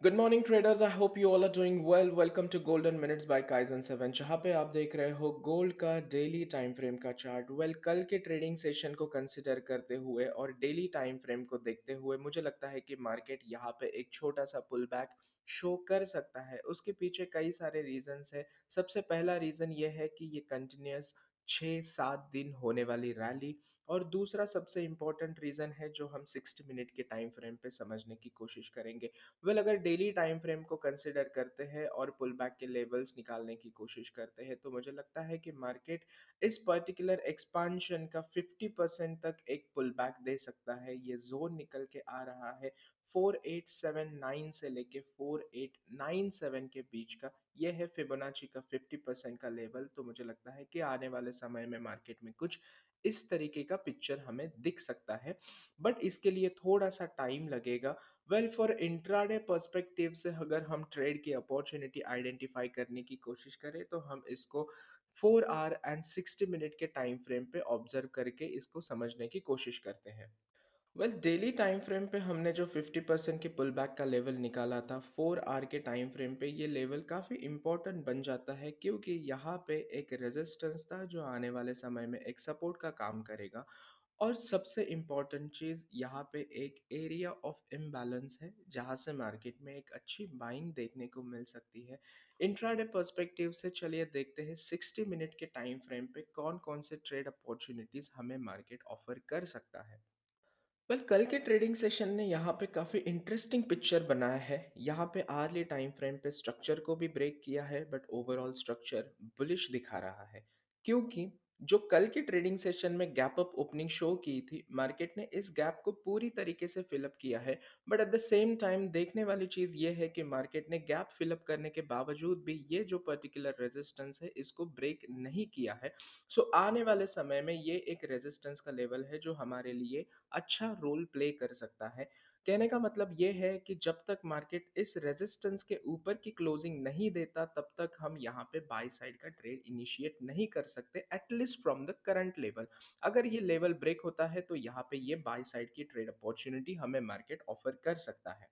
Good morning traders. I hope you all are doing well. Welcome to golden minutes by Kaizen 7, जहां पे आप देख रहे हो गोल्ड का डेली टाइम फ्रेम का चार्ट। कल के ट्रेडिंग सेशन को कंसिडर करते हुए और डेली टाइम फ्रेम को देखते हुए मुझे लगता है कि मार्केट यहाँ पे एक छोटा सा पुल बैक शो कर सकता है। उसके पीछे कई सारे रीजंस है। सबसे पहला रीजन ये है कि ये कंटिन्यूस 6-7 दिन होने वाली रैली, और दूसरा सबसे इम्पोर्टेंट रीज़न है जो हम 60 मिनट के टाइम फ्रेम पे समझने की कोशिश करेंगे। अगर डेली टाइम फ्रेम को कंसिडर करते हैं और पुल बैक के लेवल्स निकालने की कोशिश करते हैं, तो मुझे लगता है कि मार्केट इस पर्टिकुलर एक्सपांशन का 50% तक एक पुल बैक दे सकता है। ये जोन निकल के आ रहा है 4879 से लेके 4897 के बीच का। ये है फिबोनाची का 50% का लेवल। तो मुझे लगता है कि आने वाले समय में मार्केट में कुछ इस तरीके का पिक्चर हमें दिख सकता है, बट इसके लिए थोड़ा सा टाइम लगेगा। फॉर इंट्राडे पर्सपेक्टिव से अगर हम ट्रेड की अपॉर्चुनिटी आइडेंटिफाई करने की कोशिश करें, तो हम इसको 4 आवर एंड 60 मिनट के टाइम फ्रेम पे ऑब्जर्व करके इसको समझने की कोशिश करते हैं। डेली टाइम फ्रेम पे हमने जो 50% की पुल बैक का लेवल निकाला था 4 आवर के टाइम फ्रेम पे, ये लेवल काफ़ी इंपॉर्टेंट बन जाता है, क्योंकि यहाँ पे एक रेजिस्टेंस था जो आने वाले समय में एक सपोर्ट का काम करेगा। और सबसे इम्पॉर्टेंट चीज़ यहाँ पे एक एरिया ऑफ इम्बैलेंस है, जहाँ से मार्केट में एक अच्छी बाइंग देखने को मिल सकती है। इंट्राडे पर्सपेक्टिव से चलिए देखते हैं 60 मिनट के टाइम फ्रेम पे कौन कौन से ट्रेड अपॉर्चुनिटीज़ हमें मार्केट ऑफर कर सकता है। कल के ट्रेडिंग सेशन ने यहाँ पे काफ़ी इंटरेस्टिंग पिक्चर बनाया है। यहाँ पे आर्ली टाइम फ्रेम पे स्ट्रक्चर को भी ब्रेक किया है, बट ओवरऑल स्ट्रक्चर बुलिश दिखा रहा है, क्योंकि जो कल के ट्रेडिंग सेशन में गैप अप ओपनिंग शो की थी, मार्केट ने इस गैप को पूरी तरीके से फिलअप किया है। But at the same time देखने वाली चीज़ ये है कि मार्केट ने गैप फिलअप करने के बावजूद भी ये जो पर्टिकुलर रेजिस्टेंस है इसको ब्रेक नहीं किया है। सो आने वाले समय में ये एक रेजिस्टेंस का लेवल है जो हमारे लिए अच्छा रोल प्ले कर सकता है। कहने का मतलब ये है कि जब तक मार्केट इस रेजिस्टेंस के ऊपर की क्लोजिंग नहीं देता, तब तक हम यहाँ पे बाय साइड का ट्रेड इनिशिएट नहीं कर सकते, at least from the current level. अगर ये लेवल ब्रेक होता है तो यहाँ पे ये बाय साइड की ट्रेड अपॉर्चुनिटी हमें मार्केट ऑफर कर सकता है।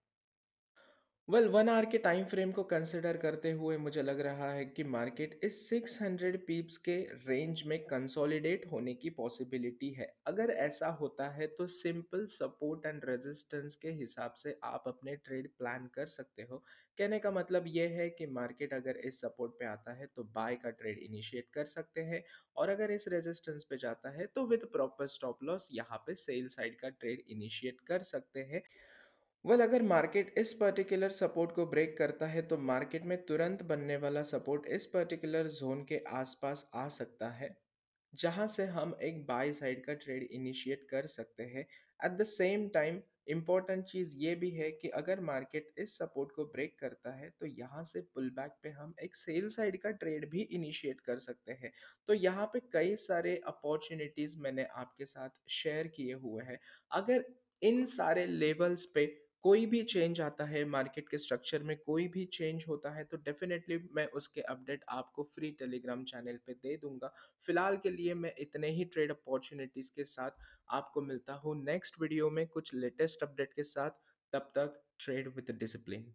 1 आवर के टाइम फ्रेम को कंसिडर करते हुए मुझे लग रहा है कि मार्केट इस 600 पीप्स के रेंज में कंसोलिडेट होने की पॉसिबिलिटी है। अगर ऐसा होता है तो सिंपल सपोर्ट एंड रेजिस्टेंस के हिसाब से आप अपने ट्रेड प्लान कर सकते हो। कहने का मतलब ये है कि मार्केट अगर इस सपोर्ट पे आता है तो बाय का ट्रेड इनिशिएट कर सकते हैं, और अगर इस रेजिस्टेंस पे जाता है तो विद प्रॉपर स्टॉप लॉस यहाँ पे सेल साइड का ट्रेड इनिशिएट कर सकते हैं। अगर मार्केट इस पर्टिकुलर सपोर्ट को ब्रेक करता है, तो मार्केट में तुरंत बनने वाला सपोर्ट इस पर्टिकुलर जोन के आसपास आ सकता है, जहां से हम एक बाय साइड का ट्रेड इनिशिएट कर सकते हैं। At the same time important चीज़ ये भी है कि अगर मार्केट इस सपोर्ट को ब्रेक करता है, तो यहाँ से पुल बैक पे हम एक सेल साइड का ट्रेड भी इनिशिएट कर सकते हैं। तो यहाँ पे कई सारे अपॉर्चुनिटीज़ मैंने आपके साथ शेयर किए हुए हैं। अगर इन सारे लेवल्स पे कोई भी चेंज आता है, मार्केट के स्ट्रक्चर में कोई भी चेंज होता है, तो डेफिनेटली मैं उसके अपडेट आपको फ्री टेलीग्राम चैनल पे दे दूंगा। फिलहाल के लिए मैं इतने ही ट्रेड अपॉर्चुनिटीज के साथ आपको मिलता हूँ नेक्स्ट वीडियो में कुछ लेटेस्ट अपडेट के साथ। तब तक ट्रेड विद डिसिप्लिन।